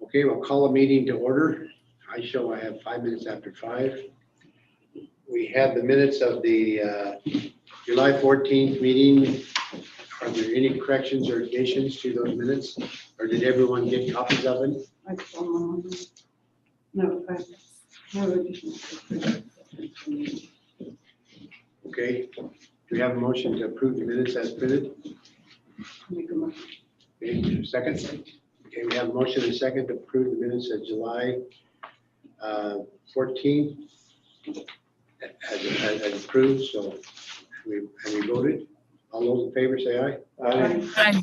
Okay, we'll call a meeting to order. I have 5 minutes after 5. We have the minutes of the July 14th meeting. Are there any corrections or additions to those minutes? Or did everyone get copies of them? No additional. Okay, do we have a motion to approve the minutes as printed? Make a motion. Okay, second? Okay, we have a motion and a second to approve the minutes of July 14th as approved, so have we voted? All those in favor say aye. Aye.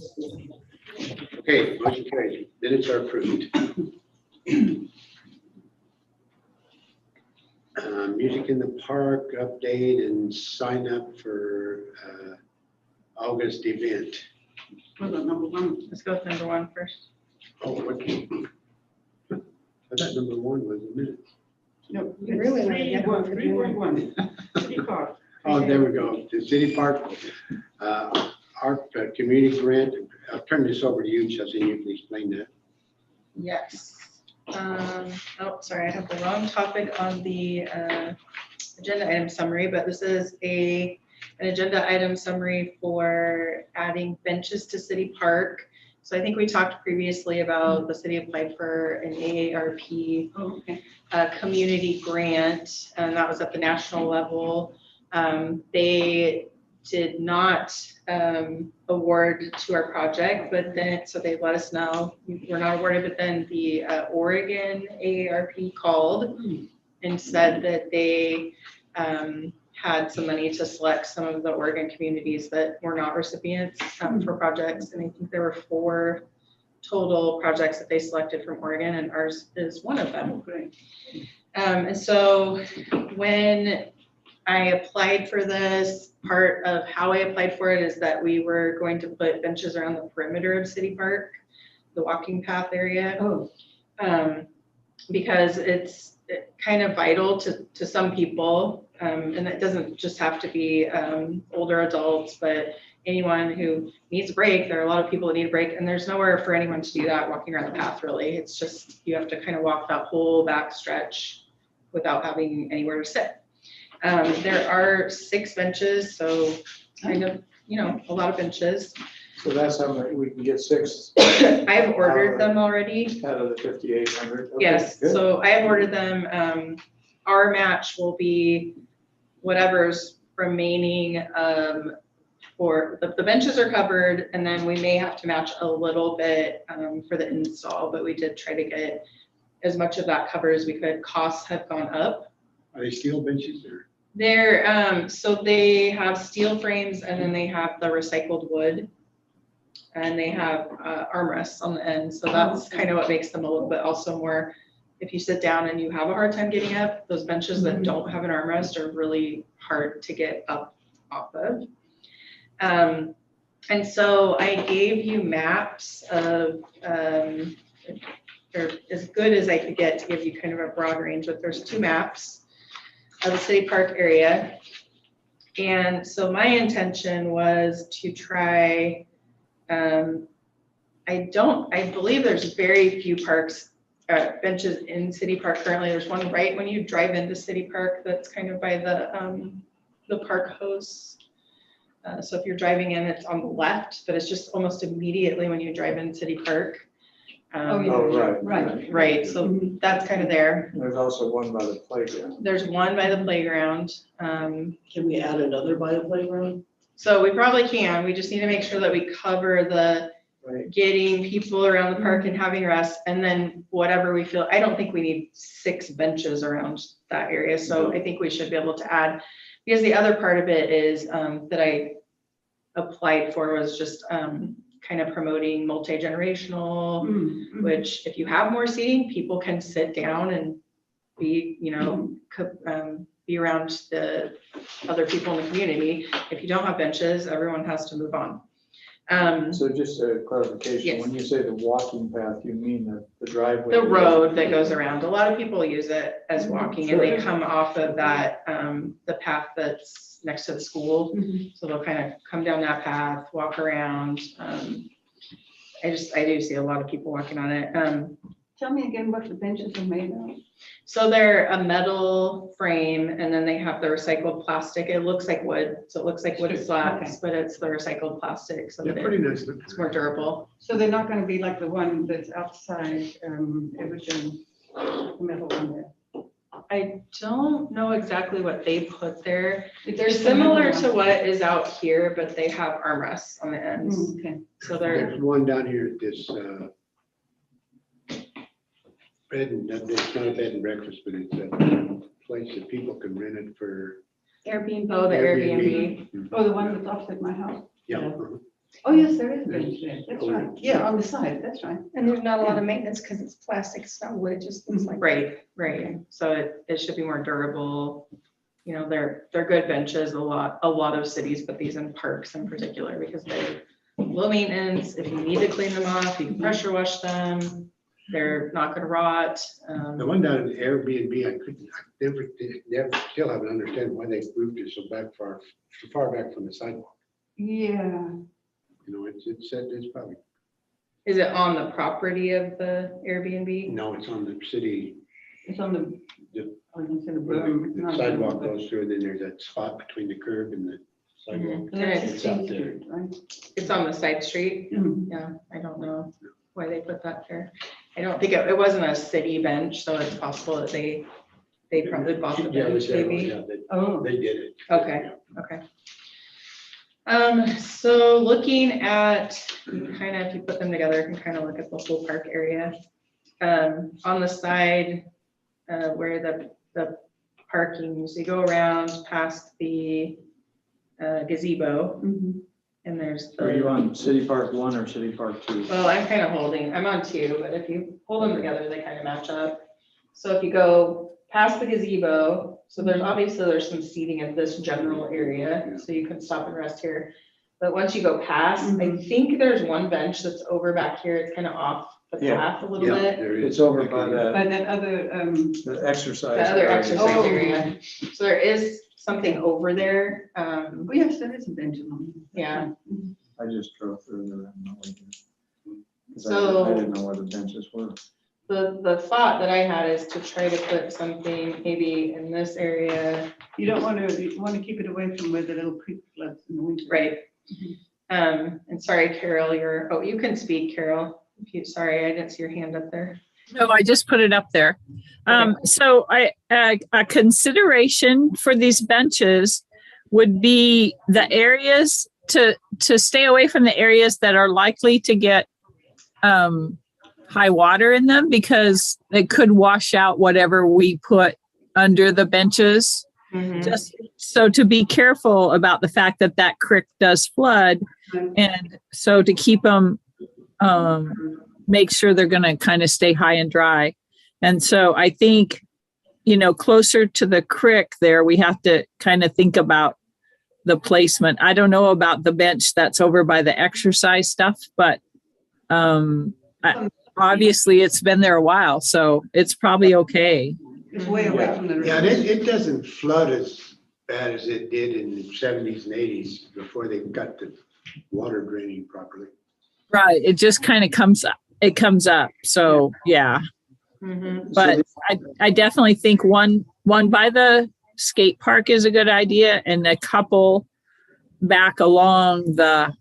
Okay, motion carries. Minutes are approved. Music in the Park update and sign up for August event. What about number 1? Let's go with number 1 first. Oh, what? I thought number 1 was the minutes. No, You really want to get one for dinner. 3.1. City Park. Oh, there we go. The City Park AARP Community Grant. I'll turn this over to you, Chelsea. You can explain that. Yes. Oh, sorry, I have the wrong topic on the agenda item summary, but this is an agenda item summary for adding benches to City Park. So I think we talked previously about the city applied for an AARP community grant, and that was at the national level. They did not award to our project, but then, so they let us know we're not awarded, but then the Oregon AARP called and said that they had some money to select some of the Oregon communities that were not recipients for projects. And I think there were 4 total projects that they selected from Oregon, and ours is one of them. And so when I applied for this, part of how I applied for it is that we were going to put benches around the perimeter of City Park, the walking path area. Because it's kind of vital to some people, and it doesn't just have to be older adults, but anyone who needs a break. There are a lot of people that need a break, and there's nowhere for anyone to do that walking around the path, really. It's just, you have to kind of walk that whole back stretch without having anywhere to sit. There are 6 benches, so kind of, a lot of benches. So that's how many, we can get 6 I've ordered them already. out of the 5,800. Okay, Yes, good. so I have ordered them. Our match will be whatever's remaining for the benches are covered, and then we may have to match a little bit for the install, but we did try to get as much of that covered as we could. Costs have gone up. Are they steel benches or? They're so they have steel frames, and then they have the recycled wood, and they have armrests on the end. So that's kind of what makes them a little bit also more, if you sit down and you have a hard time getting up, those benches that don't have an armrest are really hard to get up off of. And so I gave you maps of, or as good as I could get to give you kind of a broad range, but there's 2 maps of the City Park area. And so my intention was to try, I believe there's very few parks, benches in City Park currently. There's one right when you drive into City Park that's kind of by the park hose. So if you're driving in, it's on the left, but it's just almost immediately when you drive in City Park. Right. So that's kind of there. There's also one by the playground. There's one by the playground. Can we add another by the playground? So we probably can. We just need to make sure that we cover the getting people around the park and having rest, and then whatever we feel. I don't think we need 6 benches around that area. So I think we should be able to add, because the other part of it is that I applied for was just kind of promoting multi-generational, which if you have more seating, people can sit down and be, be around the other people in the community. If you don't have benches, everyone has to move on. So just a clarification, Yes. when you say the walking path, you mean the driveway? The road that goes around. A lot of people use it as walking, and they Sure. come off of that, the path that's next to the school. So they'll kind of come down that path, walk around. I do see a lot of people walking on it. Tell me again what the benches are made of. So they're a metal frame and then they have the recycled plastic. It looks like wood, so it looks like wood slats, but it's the recycled plastic, so They're that pretty nice. it's more durable. So they're not gonna be like the one that's outside, original metal one there. I don't know exactly what they put there. They're Just the similar metal to one. what is out here, but they have armrests on the ends. Okay. So they're, There's one down here at this, bed and, it's not a bed and breakfast, but it's a place that people can rent it for Airbnb. oh, the Airbnb. Mhm. Oh, the one that's opposite my house. Yeah. Oh, yes, there is a bench there. That's right. Yeah, on the side, that's right. And there's not a lot of maintenance because it's plastic, it's not wood, it just looks like. Right. So it should be more durable. You know, they're good benches. A lot of cities put these in parks in particular because they're low maintenance. If you need to clean them off, you can pressure wash them. They're not gonna rot. The one down in Airbnb, I never, still haven't understand why they moved it so far back from the sidewalk. Yeah. You know, it said it's probably, Is it on the property of the Airbnb? no, it's on the city, It's on the, the I was gonna say the where berm. It's the not sidewalk berm, but- goes through, and then there's that spot between the curb and the sidewalk. So that's It's It's out 16th there. Street, right? It's on the side street. Mhm. Yeah, I don't know why they put that there. I don't think it wasn't a city bench, so it's possible that they probably bought the Yeah, bench they- maybe. yeah, Oh, they did it. Okay. Yeah. Okay. So looking at, if you put them together, you can kind of look at the whole park area. On the side, where the parking, so you go around past the gazebo mhm. and there's Are you the, on City Park 1 or City Park 2? well, I'm on two, but if you pull them together, they kind of match up. So if you go past the gazebo, so there's some seating in this general area, so you can stop and rest here. But once you go past, I think there's one bench that's over back here. It's kind of off the Yeah. path a little Yeah, bit. there is. It's over by By the that other, exercise. The other area. exercise Oh. area. So there is something over there. oh, yes, there is a bench along. Yeah. I just drove through there. I have no idea. 'Cause So- I didn't know where the benches were. The thought that I had is to try to put something maybe in this area. You don't want to, you want to keep it away from where the little creek floods in the winter. Right. And sorry, Carol, you can speak, Carol. Sorry, I didn't see your hand up there. No, I just put it up there. So a consideration for these benches would be the areas to stay away from the areas that are likely to get high water in them, because they could wash out whatever we put under the benches. Just so to be careful about the fact that that creek does flood, and so to keep them, make sure they're going to kind of stay high and dry. And so I think, closer to the creek there, we have to kind of think about the placement. I don't know about the bench that's over by the exercise stuff, but obviously it's been there a while, so it's probably okay. It's way away from the river. Yeah, and it doesn't flood as bad as it did in the 70s and 80s before they got the water draining properly. Right. It just kind of comes up. It comes up. So yeah. But I definitely think one by the skate park is a good idea, and a couple back along the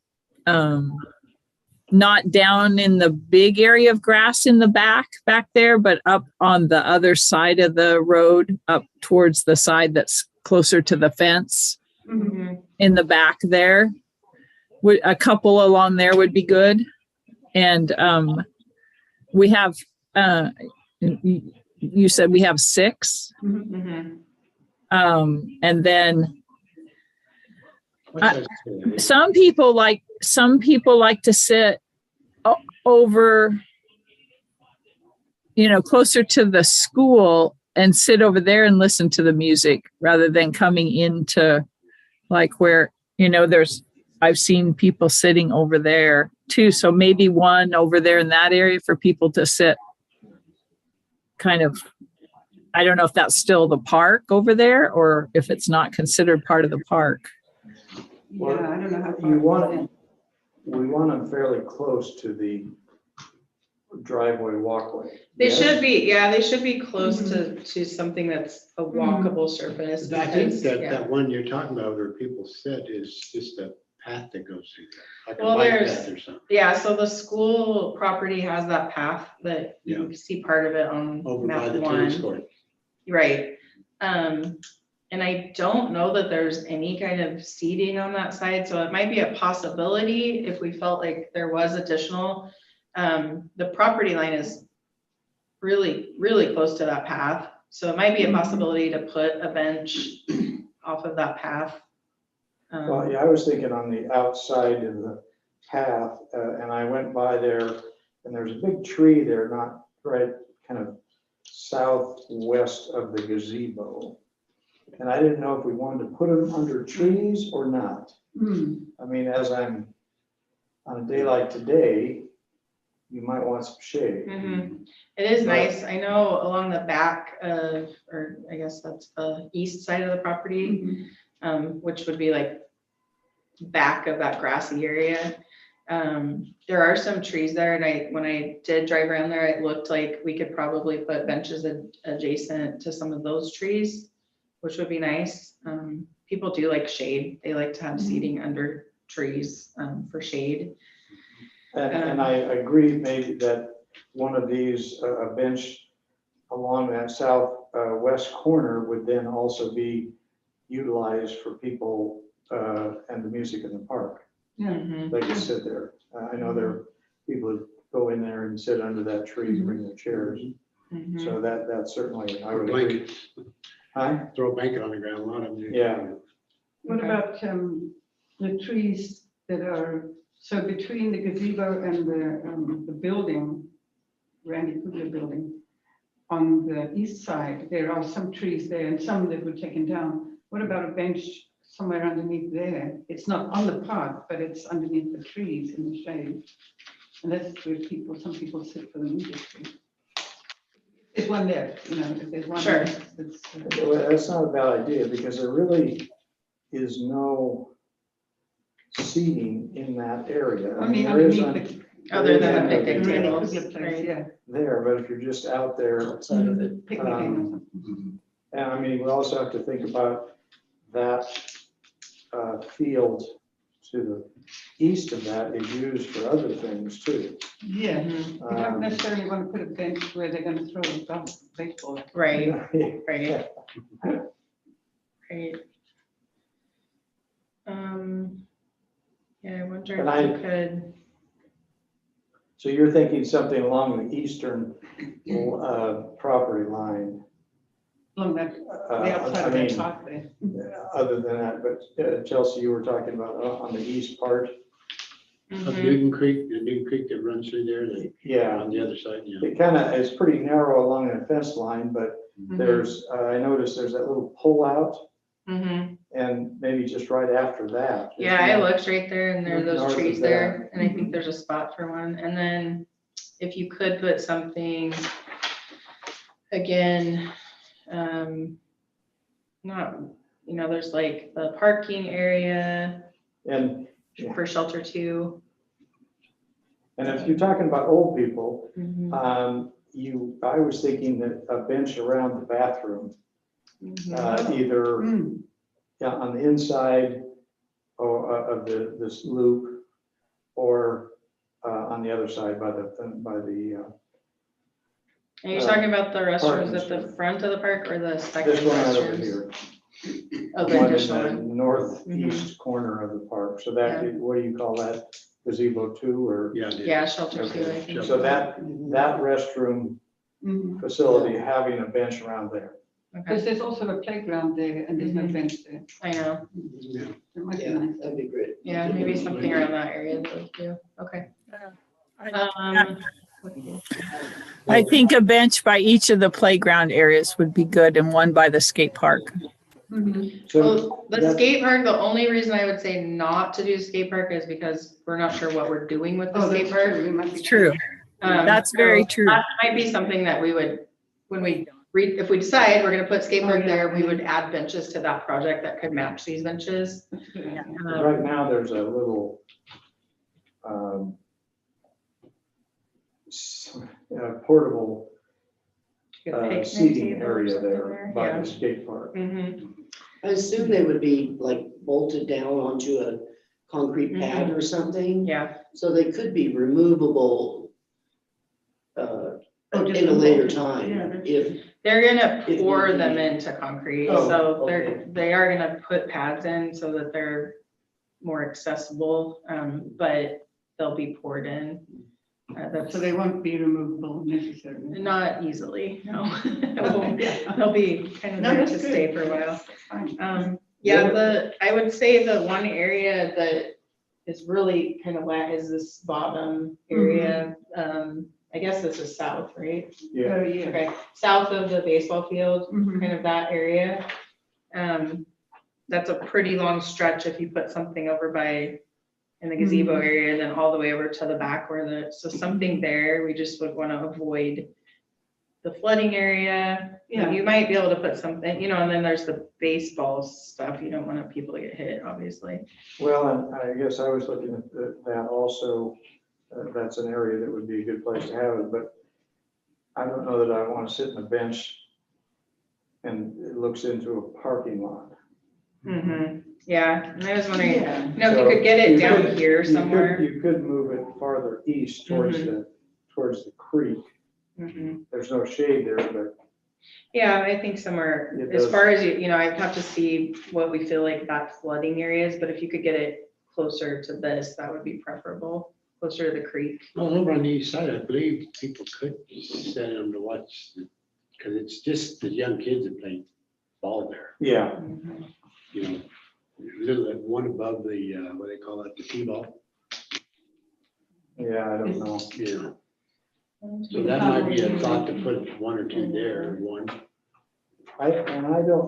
not down in the big area of grass in the back there, but up on the other side of the road, up towards the side that's closer to the fence in the back there. A couple along there would be good. And we have, you said we have 6. And then some people like to sit over, closer to the school and sit over there and listen to the music rather than coming into like where, I've seen people sitting over there too. So maybe one over there in that area for people to sit kind of, I don't know if that's still the park over there or if it's not considered part of the park. Yeah, I don't know how far. We want them fairly close to the driveway, walkway. They Yes? should be, yeah, they should be close to something that's a walkable surface. I think because, that, yeah. that one you're talking about where people sit is just a path that goes through there, like a Well, bike there's- path or something. Yeah, so the school property has that path that you Yeah. can see part of it on Over by map the tennis one. court. Right. And I don't know that there's any kind of seating on that side, so it might be a possibility if we felt like there was additional. The property line is really, really close to that path, so it might be a possibility to put a bench off of that path. Well, yeah, I was thinking on the outside of the path, and I went by there, and there's a big tree there, not right, kind of southwest of the gazebo. And I didn't know if we wanted to put them under trees or not. I mean, as I'm, on a day like today, you might want some shade. It is But- nice. I know along the back of, or I guess that's the east side of the property, which would be like back of that grassy area. There are some trees there, and when I did drive around there, it looked like we could probably put benches adjacent to some of those trees, which would be nice. People do like shade. They like to have seating under trees for shade. And I agree maybe that one of these, a bench along that southwest corner would then also be utilized for people and the music in the park. They can sit there. I know there are people who go in there and sit under that tree and bring their chairs. So that certainly, I Or would agree. blanket, Huh? throw a blanket on the ground, a lot of them do. Yeah. What Okay. about the trees that are, so between the gazebo and the building, Randy Kugler building, on the east side, there are some trees there and some that were taken down. What about a bench somewhere underneath there? It's not on the park, but it's underneath the trees in the shade. And that's where some people sit for the music. There's one there, if there's one. Sure. Well, that's not a bad idea because there really is no seating in that area. I mean, there is underneath Other than the Yeah, picnic the Randy tables. Kugler place, Right. yeah. there, but if you're just out there, Outside of it. Picnic or something. and I mean, we also have to think about that field to the east of that is used for other things too. Yeah, you don't Um, necessarily want to put a bench where they're going to throw a baseball. Right, Yeah. right. Right. Yeah, I wonder And if you could, So you're thinking something along the eastern property line. Along that, Uh, the outside I of that mean, park there. Other than that, but Chelsea, you were talking about on the east part. Of Newton Creek, the Newton Creek that runs through there, Yeah, on the other side, yeah. it kind of is pretty narrow along the fence line, but there's, I noticed there's that little pull out and maybe just right after that. Yeah, I looked right there and there are North those of trees that. there, and I think there's a spot for one. And then if you could put something, again, not, there's like the parking area And, Yeah. for shelter two. and if you're talking about old people, Mhm, I was thinking that a bench around the bathroom, mhm. either Mm. yeah, on the inside or of this loop, or on the other side by the Are you talking about the restrooms parking at the strip. front of the park or the second this one right over restrooms? here. Oh, The the one in additional the one. northeast corner of the park. So that, what do you call that? Gazebo two or? Yeah, it is. Yeah, shelter two, I Okay. think. So that restroom Mhm. facility having a bench around there. Okay, Because there's also a playground there and there's no Mhm. bench there. I know. Yeah. It might be Yeah, nice. that'd be great. Yeah, maybe something around that area that would do. Okay. I think a bench by each of the playground areas would be good and one by the skate park. Mhm. So Well, the that- skate park, the only reason I would say not to do skate park is because we're not sure what we're doing with the Oh, skate that's park. true. It might be It's true. That's very So true. That might be something that we would, when we if we decide we're gonna put skate park Oh, yeah. there, we would add benches to that project that could match these benches. That's a good idea. right now, there's a little, portable You got picnic seating tables area up in there by yeah. the skate park. Mhm. I assume they would be like bolted down onto a concrete pad or something, Yeah, so they could be removable Oh, just in a later unbolted. time, Yeah. if, they're gonna If pour need them be. into concrete, Oh, so okay. they are gonna put pads in so that they're more accessible, but they'll be poured in. That's So they won't be removable necessarily. not easily, no. Yeah. They'll be kind of No, there that's to good. stay for a while. Fine. Yeah, I would say the one area that is really kind of wet is this bottom area. I guess this is south, right? Yeah, Oh, yeah. Okay, south of the baseball field, Mhm. kind of that area. That's a pretty long stretch if you put something over by, in the gazebo Mhm. area, then all the way over to the back so something there, we just would want to avoid the flooding area. Yeah. You might be able to put something, and then there's the baseball stuff. You don't want people to get hit, obviously. well, and I guess I was looking at that also. That's an area that would be a good place to have it, but I don't know that I want to sit on a bench and it looks into a parking lot. Yeah, and I was wondering, Yeah. if you So could get it you down could- here you could- somewhere. You could move it farther east towards the creek. There's no shade there, but Yeah, I think somewhere, It as does. far as I'd have to see what we feel like that flooding area is, but if you could get it closer to this, that would be preferable, closer to the creek. Well, over on the east side, I believe people could send them to watch, because it's just the young kids that play ball there, yeah, little, one above the, what they call it, the T-ball. yeah, I don't know. Yeah. So that might be a thought to put one or two there, one. I don't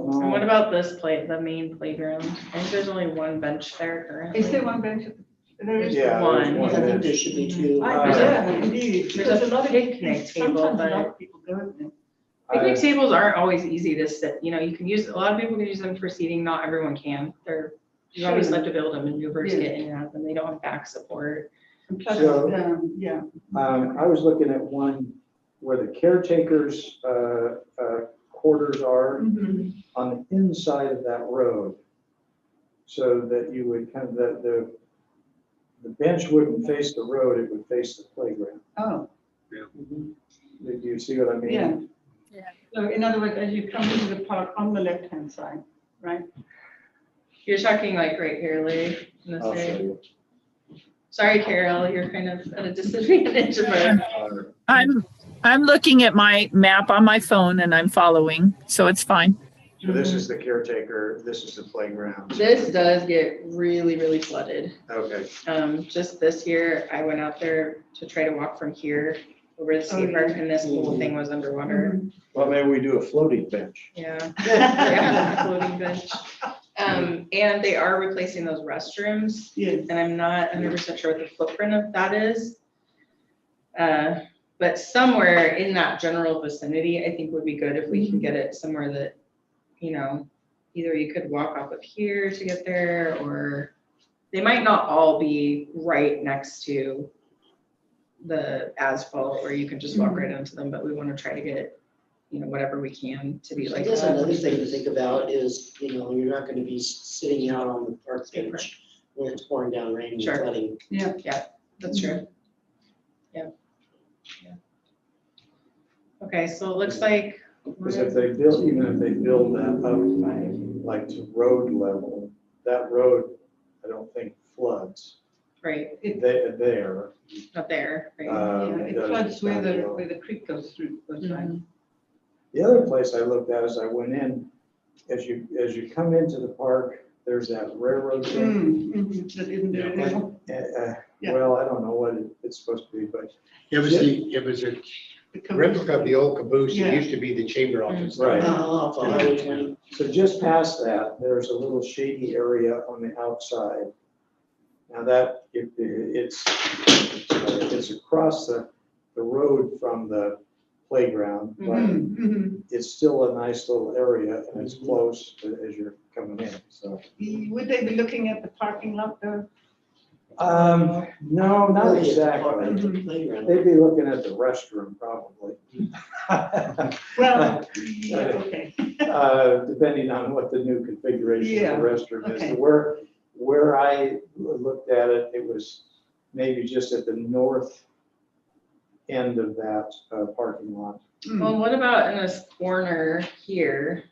know. And what about this the main playground? I think there's only one bench there currently. Is there one bench? There is. Yeah, one. there's I one think bench. there should be two. Yeah, indeed. There's a Because lot of picnic table, sometimes a lot but of people go there. picnic tables aren't always easy to sit, you can use, a lot of people can use them for seating, not everyone can. You always Sure. have to be able to maneuver to Yeah. get in and out, and they don't have back support. And plus, So- yeah. I was looking at one where the caretakers' quarters are Mhm. on the inside of that road. So that you would kind of, the bench wouldn't face the road, it would face the playground. Oh, Do you see what I mean? yeah. Yeah. So in other words, as you come into the park on the left-hand side, right? You're talking like right here, Larry, in this I'll show area. you. Sorry, Carol, you're kind of at a disadvantage, but I'm looking at my map on my phone and I'm following, so it's fine. So this is the caretaker, this is the playground. this does get really, really flooded. Okay, Just this year, I went out there to try to walk from here over the skate park, and this whole thing was underwater. well, maybe we do a floating bench. Yeah. Yeah, floating bench. And they are replacing those restrooms, Yes. and I'm not 100% sure what the footprint of that is. But somewhere in that general vicinity, I think would be good if we can get it somewhere that, either you could walk off of here to get there, or they might not all be right next to the asphalt where you can just walk right into them, but we want to try to get, whatever we can to be I like guess that. another thing to think about is, you're not gonna be sitting out on the park Skate bench when it's pouring down rain and Sure. flooding. That's true. Yeah. Okay, so it looks like. Because if they build, even if they build that up like to road level, that road, I don't think floods. Right, There. up there, right? Yeah, it does floods down below. where the creek goes through, goes right. The other place I looked at as I went in, as you come into the park, there's that railroad thing. That isn't there now. Yeah. Well, I don't know what it's supposed to be, but. It was a replica of the old caboose. Yeah. It used to be the chamber office. Right. Off of Highway 20. So just past that, there's a little shady area on the outside. Now that, it's across the road from the playground, but Mhm. it's still a nice little area and it's close as you're coming in, so. Would they be looking at the parking lot though? No, not Really, at the exactly. park, at the playground. They'd be looking at the restroom probably. Well, yeah, okay. Depending on what the new configuration of the restroom is. okay. Where I looked at it, it was maybe just at the north end of that parking lot. Well, what about in this corner here?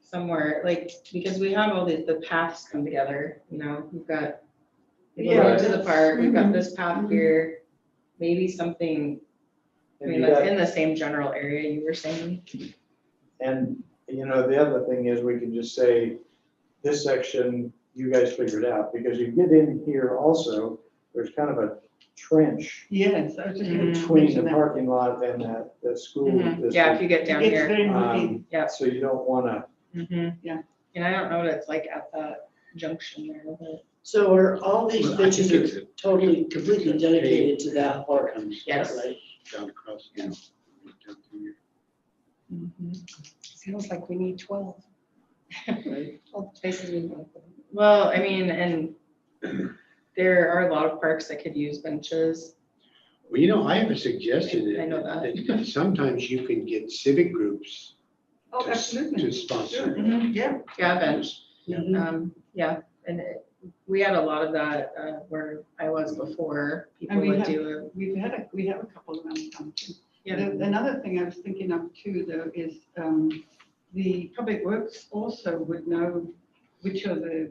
Somewhere, like, because we have all the paths come together, you know, we've got. We Yeah. go to the park, we've got this path Mhm. here, maybe something, I And mean, you that's got- in the same general area you were saying. And, you know, the other thing is we can just say, this section, you guys figured out, because you get in here also, there's kind of a trench Yes, I was just going to between mention the that. parking lot and the school Mhm. Yeah, if district. you get down It's here. very muddy. Yeah. So you don't wanna, Yeah. And I don't know what it's like at that junction there, but So are all these Well, I think benches it's are totally, completely dedicated to that park? Comes Yes. Right? down across, you know. down through here. Sounds like we need 12. Right. All the places we want. well, I mean, and there are a lot of parks that could use benches. Well, you know, I have a suggestion. I know that. Sometimes you can get civic groups Oh, to absolutely. sponsor. Yeah. Yeah, bench. Mhm. Yeah, and we had a lot of that where I was before. People And we would have- do We have a couple around town too. Yeah. Another thing I was thinking of too, though, is the public works also would know which are the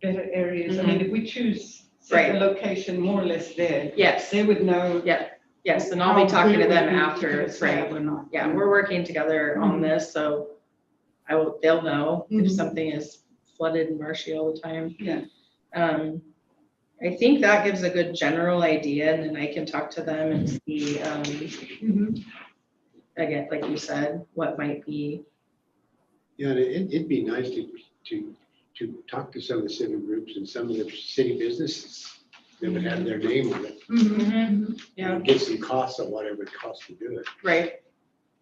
better areas. I mean, if we choose set a Right. location more or less there, Yes, they would know. yes, and I'll be talking to them how after, clear it's we right. have or not. Yeah, we're working together on this, so they'll know if Mhm. something is flooded and marshy all the time. Yeah. I think that gives a good general idea, and then I can talk to them and see, Mhm. again, like you said, what might be. Yeah, and it'd be nice to talk to some of the civic groups and some of the city businesses that would have their name on it. Mhm. Yeah, And get some costs of whatever it costs to do it. right.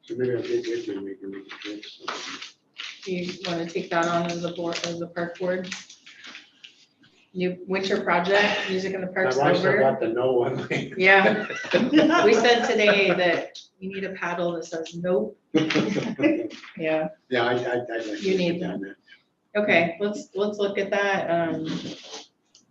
So maybe I'll get with you and we can make a trip. Do you want to take that on as a board, as a park board? New winter project, music in the My parks wife's over. got the no one way. Yeah, we said today that we need a paddle that says nope. Yeah, Yeah, I'd like to You need get down there. okay, let's look at that.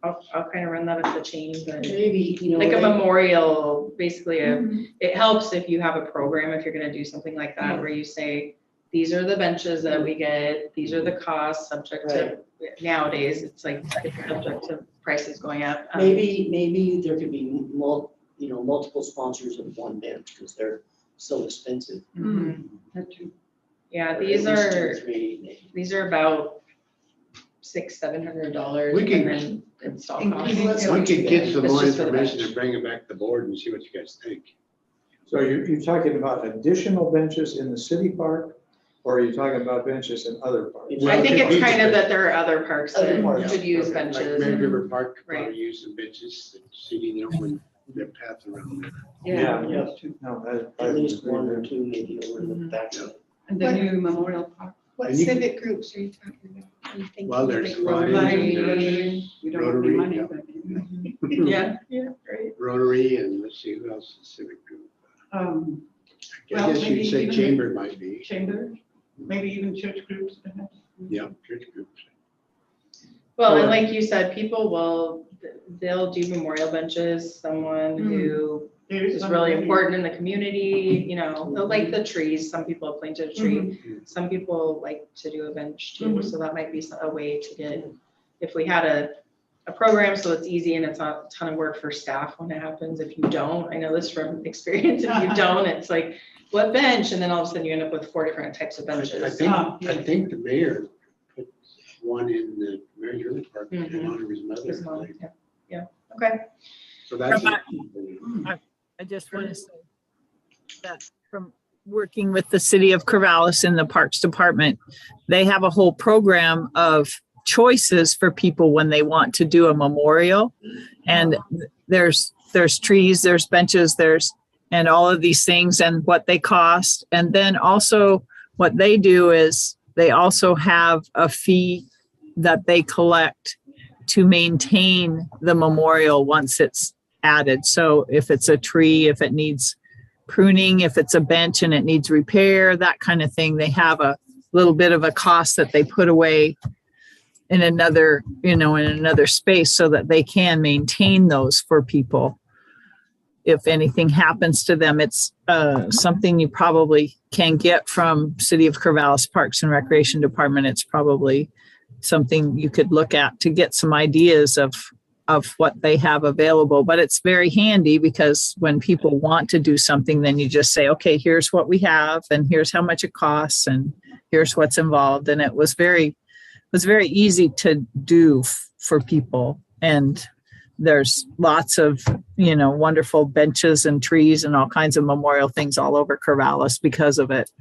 I'll kind of run that up the chain, but Maybe, you know. like a they- memorial, basically Mhm. it helps if you have a program, if you're gonna do something like that, where you say, these are the benches that we get, these are the costs subject to, nowadays, it's like, it's subject to prices going up. Maybe there could be multiple sponsors of one bench because they're so expensive. Mhm. That too. Yeah, Or these at least two or are, three, maybe. these are about $600-700 We and can- then install Including- costs. We could get some It's more just for the information bench. and bring it back to the board and see what you guys think. so you're talking about additional benches in the city park? Or are you talking about benches in other parks? Well, I think it it's could be kind of different. that there are other parks Other that parks. could use Like benches. Mary River Park could Right. probably use some benches, seating, you know, when their paths around there. Yeah. Yeah, that's true. No, I At least agree one or there. two maybe over the Mhm. back. And the new memorial park. What And you can- civic groups are you talking about? Are you thinking Well, there's like Lions Rotary? and there's We don't have any Rotary, money, yeah. but. Yeah, right. Rotary and let's see, who else is civic group? Well, I guess maybe you'd say even- chamber might be, Chamber, maybe even church groups perhaps. yeah, church groups. Well, and Or- like you said, people they'll do memorial benches, someone who There is one really already. important in the community, you know, they'll like the trees, some people have planted a tree. Mhm. Some people like to do a bench too, Mhm. so that might be a way to get, if we had a program, so it's easy and it's not a ton of work for staff when it happens. If you don't, I know this from experience, if you don't, it's like, what bench? And then all of a sudden you end up with 4 different types of benches. I think, Ah, yeah. I think the mayor put one in the Mary River Park in Mhm. honor of his mother. His I mom, think. yeah, okay. So that's. I just want to say that from working with the city of Corvallis in the Parks Department, they have a whole program of choices for people when they want to do a memorial. And there's trees, there's benches, and all of these things and what they cost. And then also what they do is they also have a fee that they collect to maintain the memorial once it's added. So if it's a tree, if it needs pruning, if it's a bench and it needs repair, that kind of thing, they have a little bit of a cost that they put away in another, in another space so that they can maintain those for people. If anything happens to them, it's something you probably can get from City of Corvallis Parks and Recreation Department. It's probably something you could look at to get some ideas of what they have available. But it's very handy because when people want to do something, then you just say, okay, here's what we have and here's how much it costs and here's what's involved. And it was very easy to do for people. And there's lots of, wonderful benches and trees and all kinds of memorial things all over Corvallis because of it.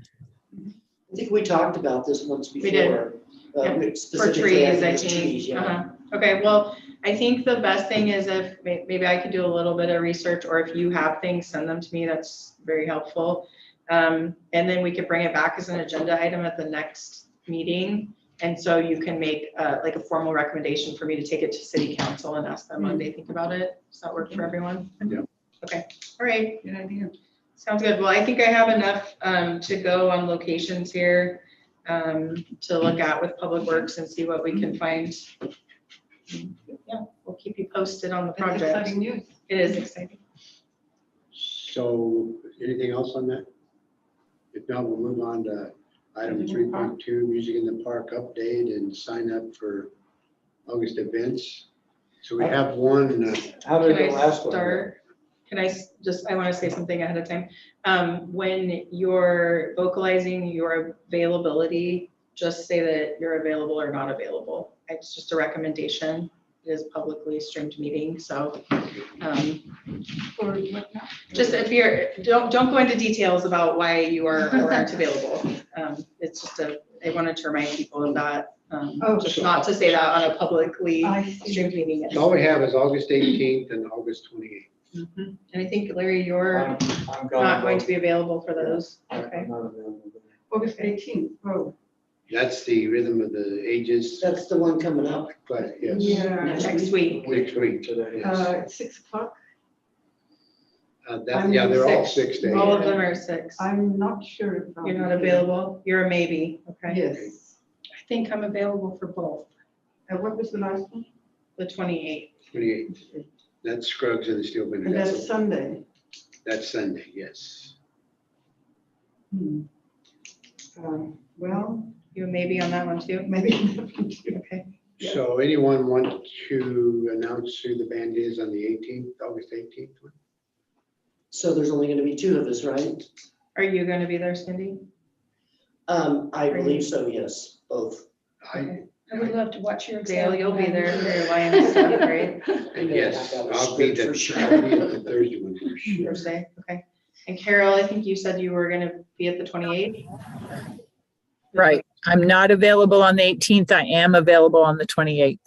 I think we talked about this once before. We did. For Specifically, trees, I think think. trees, yeah. Okay, well, I think the best thing is if maybe I could do a little bit of research, or if you have things, send them to me. That's very helpful. And then we could bring it back as an agenda item at the next meeting. And so you can make like a formal recommendation for me to take it to city council and ask them what they think about it. Does that work for everyone? Yeah. Okay, all right. Good idea. Sounds good. Well, I think I have enough to go on locations here to look at with Public Works and see what we can find. Yeah, we'll keep you posted on the That's project. exciting news. It is exciting. So anything else on that? If not, we'll move on to item 3.2, Music in the Park update and sign up for August events. So we have one. How did Can the I last one go? start? Can I I want to say something ahead of time. When you're vocalizing your availability, just say that you're available or not available. It's just a recommendation. It is publicly streamed meeting, so Or what now? just if you're, don't go into details about why you are or aren't available. It's just I wanted to remind people of that. Just not to say that on a publicly I see. streamed meeting. All we have is August 18th and August 28th. Mhm. And I think, Larry, you're I'm gone not going both. to be available for those. Okay. I'm not available. August 18th. Oh, That's the Rhythm of the Ages. That's the one coming up. But yes, yeah. Next week. next week. Today. Yes. 6 o'clock. Yeah, they're all 6. 6 days. All of them are 6. I'm not sure if I'll You're not be available? You're a maybe, okay? here. Yes. I think I'm available for both. What was the last one? The 28th. 28th. That's Scruggs and the Steel Bender. And that's Sunday. That's Sunday, yes. Hmm. Well, You a maybe on that one too? maybe. Okay. Yeah. So anyone want to announce who the band is on the 18th, August 18th? So there's only gonna be 2 of us, right? Are you going to be there, Cindy? I believe so, yes, both. I I would love to watch your Dale, example. you'll be there for your Lions stuff, right? Yes, I got a I'll be script the, for sure. I'll be at the Thursday one for sure. Thursday, okay. And Carol, I think you said you were going to be at the 28th? Right. I'm not available on the 18th. I am available on the 28th.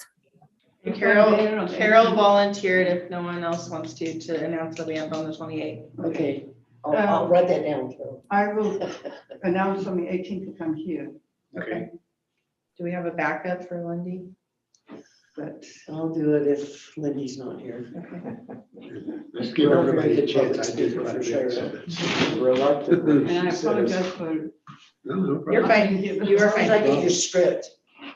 And Carol volunteered if no one else wants to announce the band on the 28th. Okay, I'll write that down, Carol. I will announce on the 18th if I'm here, Okay. Do we have a backup for Lindy? but I'll do it if Lindy's not here. Let's give everybody a chance. I did quite a bit, so that's. Reluctantly. and I she says, apologize for. No, no problem. You're fine. You are Sounds like fine. your script.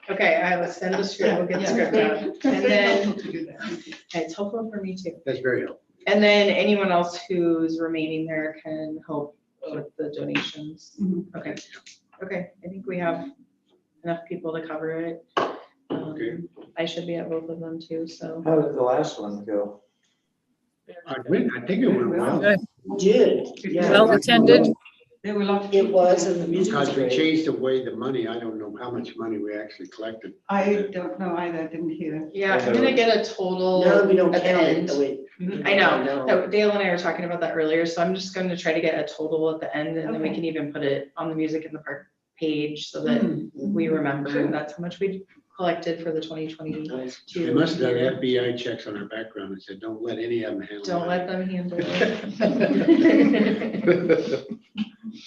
Okay, I will send the script. We'll get the script out. And then it's helpful for me too. That's very helpful. And then anyone else who's remaining there can help with the donations. Mhm. Okay, okay, I think we have enough people to cover it. Okay. I should be at both of them too, so. How did the last one go? I think it went well. Good. Did, yeah. Well attended. There were lots. of It people. was, and the music was Because we great. changed away the money. I don't know how much money we actually collected. I don't know either, I didn't hear. Yeah, I'm gonna get a total Now that we don't at the count end. it, wait. Mhm, I know. No, Dale and I were talking about that earlier, so I'm just going to try to get a total at the end, and then we Okay. can even put it on the Music in the Park page so that Hmm. we remember that's how much we collected for the 2022. Nice. They must have done FBI checks on our background and said, don't let any of them handle. Don't let them handle it.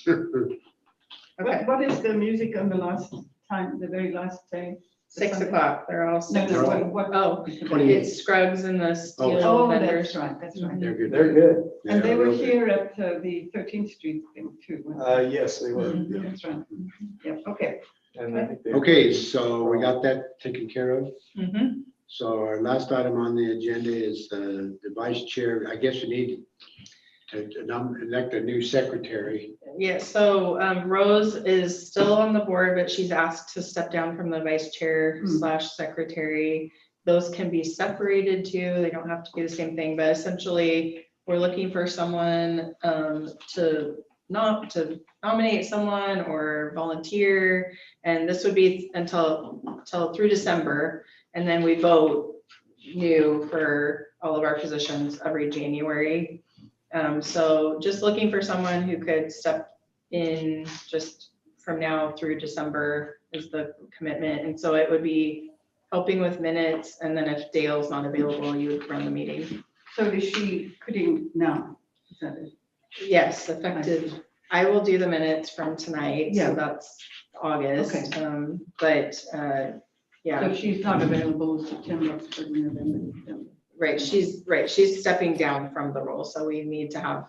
it. Okay. What is the music on the last time, the very last day? 6 o'clock, they're all No, 6. no, They're what? Oh, 28. it's Scruggs and the steel Oh, vendors. that's right, that's right. They're good. They're good. And they Yeah, were real good. here at the 13th Street thing too. weren't Yes, they were. they? That's right. Yep, okay. And I think they- Okay, so we got that taken care of. Mhm. So our last item on the agenda is the vice chair. I guess we need to elect a new secretary. Yeah, so Rose is still on the board, but she's asked to step down from the vice chair / secretary. Those can be separated too. They don't have to be the same thing, but essentially we're looking for someone to nominate someone or volunteer. And this would be until through December. And then we vote new for all of our positions every January. So just looking for someone who could step in just from now through December is the commitment. And so it would be helping with minutes. And then if Dale's not available, you would run the meeting. So is she putting now? Is that it? Yes, effective. I will do the minutes from tonight. Yeah. So that's August. Okay. But yeah. So she's not available September, October, November, December. Right, she's stepping down from the role, so we need to have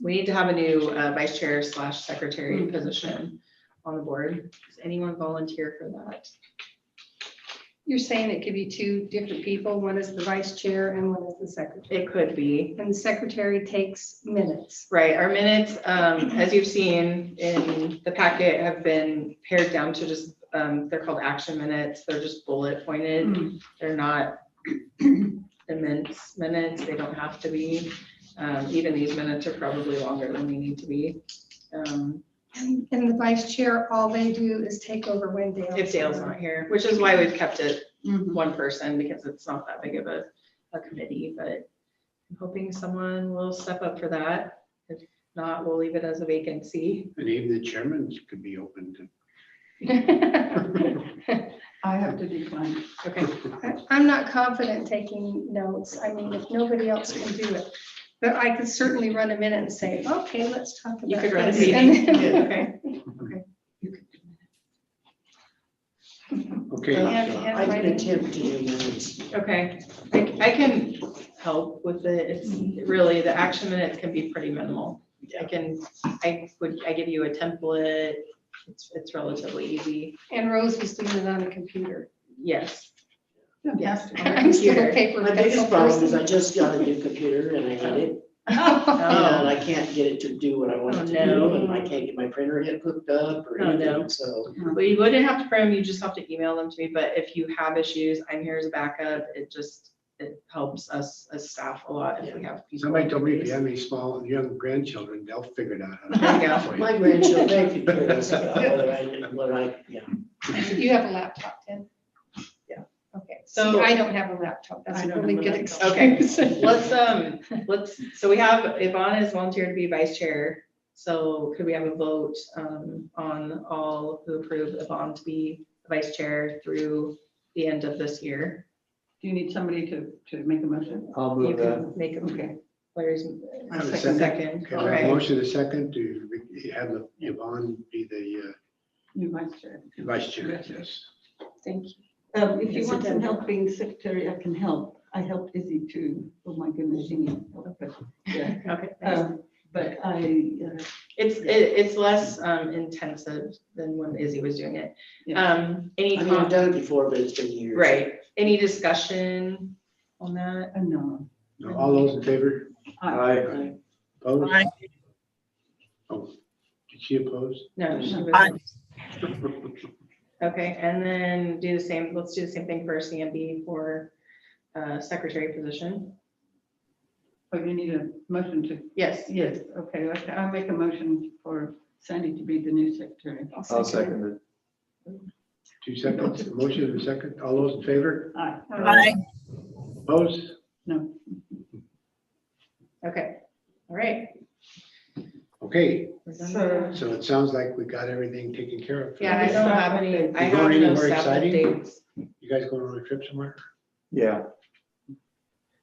a new vice chair / secretary position on the board. Does anyone volunteer for that? You're saying it could be two different people, one is the vice chair and one is the secretary. It could be, And the secretary takes minutes. right, our minutes, as you've seen in the packet, have been pared down to just, they're called action minutes, they're just bullet pointed, they're not immense minutes, they don't have to be. Even these minutes are probably longer than they need to be. And the vice chair, all they do is take over when Dale. If Dale's not here, which is why we've kept it Mhm. one person, because it's not that big of a committee, but I'm hoping someone will step up for that. If not, we'll leave it as a vacancy. And even the chairman could be open to. I have to decline. Okay, I'm not confident taking notes. I mean, if nobody else can do it. But I could certainly run a minute and say, okay, let's talk about you could run a this. meeting. And then- Okay, Okay, Yeah. I can attempt to do minutes. okay. I can help with it. It's really, the action minutes can be pretty minimal. I give you a template. It's relatively easy. And Rose was doing it on a computer. Yes. Fantastic. On a I'm still a computer. paper My pencil biggest problem is person. I just got a new computer and I hate it. And Oh, I can't get it to do what I want it to Oh, no. do, and I can't get my printer head hooked up or Oh, no. anything, so. well, you wouldn't have to print them, you just have to email them to me, but if you have issues, I'm here as a backup. It helps us as staff a lot if we have people. somebody told me if you have any small, young grandchildren, they'll figure it out. There you go. My grandchildren, they could care less about whether I, yeah. You have a laptop, Tim? Yeah. Okay, So- so I don't have a laptop. That's I a don't really have a good laptop. Okay. excuse. So we have, Yvonne is volunteered to be vice chair. So could we have a vote on all who approve Yvonne to be vice chair through the end of this year? Do you need somebody to make a motion? I'll You move that. can make a, Okay. Larry's I have a second. Okay, All we have a right. motion a second to have Yvonne be the You vice chair. vice chair. Yes. Thank you. If you Yes, want it some does. help being secretary, I can help. I helped Izzy too. Oh my goodness, she needs help. But, yeah. Okay. But It's less intensive than when Izzy was doing it. Yeah. Any, I mean, I've done it before, but it's been years. right, any discussion on that? no. Now, all those in favor? Aye. Opposed? Aye. Oh, did she oppose? No, she Aye. wasn't. Okay, and then let's do the same thing for CMB for secretary position. Oh, you need a motion to, Yes, yes, okay, I'll make a motion for Sandy to be the new secretary. I'll second it. 2 seconds, motion and a second. All those in favor? Aye. Aye. Opposed? No. okay, all right. Okay, We're done So- with that. so it sounds like we got everything taken care of. Yeah, I don't have any, I You going have no anywhere staff exciting? updates. You guys going on a trip somewhere? Yeah.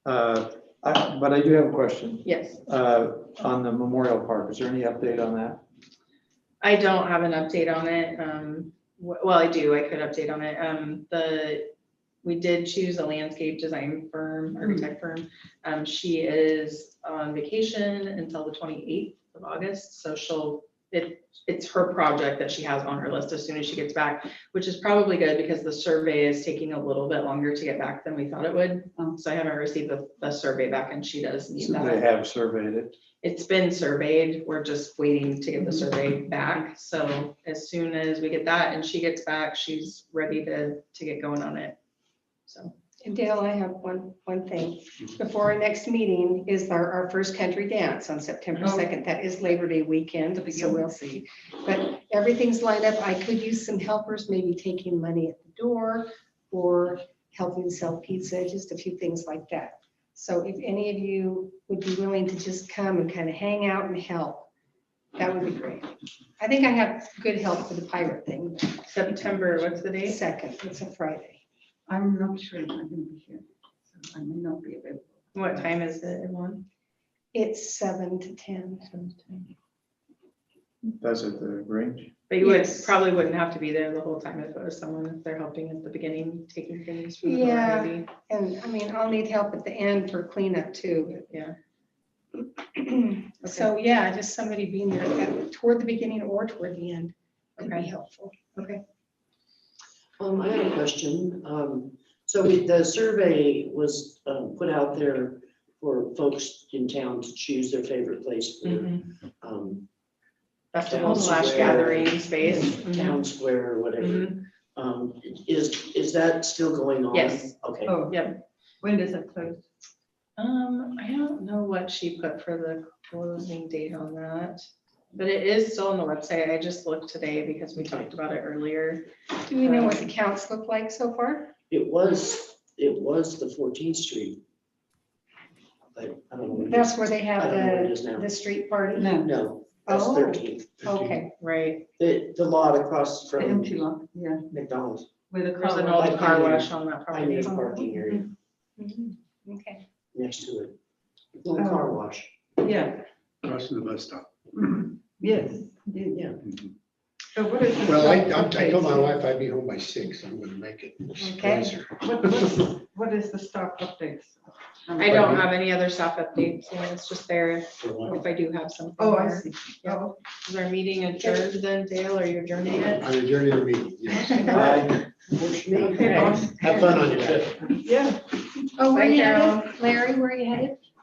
But I do have a question. Yes, On the Memorial Park, is there any update on that? I don't have an update on it. Well, I do, I could update on it. We did choose a landscape design firm, architect firm. She is on vacation until the 28th of August, so it's her project that she has on her list as soon as she gets back, which is probably good because the survey is taking a little bit longer to get back than we thought it would. So I haven't received the survey back, and she does need So they that. have surveyed it. It's been surveyed. We're just waiting to get the survey back. So as soon as we get that and she gets back, she's ready to get going on it. So. And Dale, I have one thing. Before our next meeting is our first country dance on September 2nd. That is Labor Day weekend, so we'll see. But everything's lined up. I could use some helpers, maybe taking money at the door or helping sell pizza, just a few things like that. So if any of you would be willing to just come and kind of hang out and help, that would be great. I think I have good help for the pirate thing. September, what's the date? 2nd, it's a Friday. I'm not sure if I'm going to be here, so I may not be available. What time is it, everyone? It's 7 to 10. That's at the Grange. But you Yes. probably wouldn't have to be there the whole time if it was someone, if they're helping at the beginning, taking things from the door, Yeah. maybe. And I mean, I'll need help at the end for cleanup too. Yeah. So yeah, just somebody being there toward the beginning or toward the end could be Okay. helpful. Okay. I have a question. So the survey was put out there for folks in town to choose their favorite place for um, Festival Town / square. gathering space. Mhm. town square or whatever. Mhm. Is that still going on? Yes. Okay. Oh, Yep. when does it close? I don't know what she put for the closing date on that, but it is still on the website. I just looked today because we talked about it earlier. Do we know what the counts look like so far? It was the 14th Street. But I don't know. what it That's is. where they have I don't know what it is now. the street party? No, No, that's Oh. 13th. Okay, Right. The lot across the from empty lot, yeah, McDonald's. with a There's an car. old car wash on that I property. need a parking area Mhm. Okay. next to it. Little car wash. Yeah, Crossing the bus stop. yes, Yeah. so what is? the Well, I stop told my updates? wife I'd be home by 6. I'm gonna make it. Okay. Surprise her. What is the stock updates? I don't have any other staff updates. Yeah, it's just there For what? if I do have something. Oh, I there. see. Yeah. Oh, Is our meeting adjourned then, Dale? Are you adjourning it? On the journey to the meeting, yes. Okay. Have fun on your trip. yeah. Oh, where Bye, you Carol. headed? Larry, where are you headed?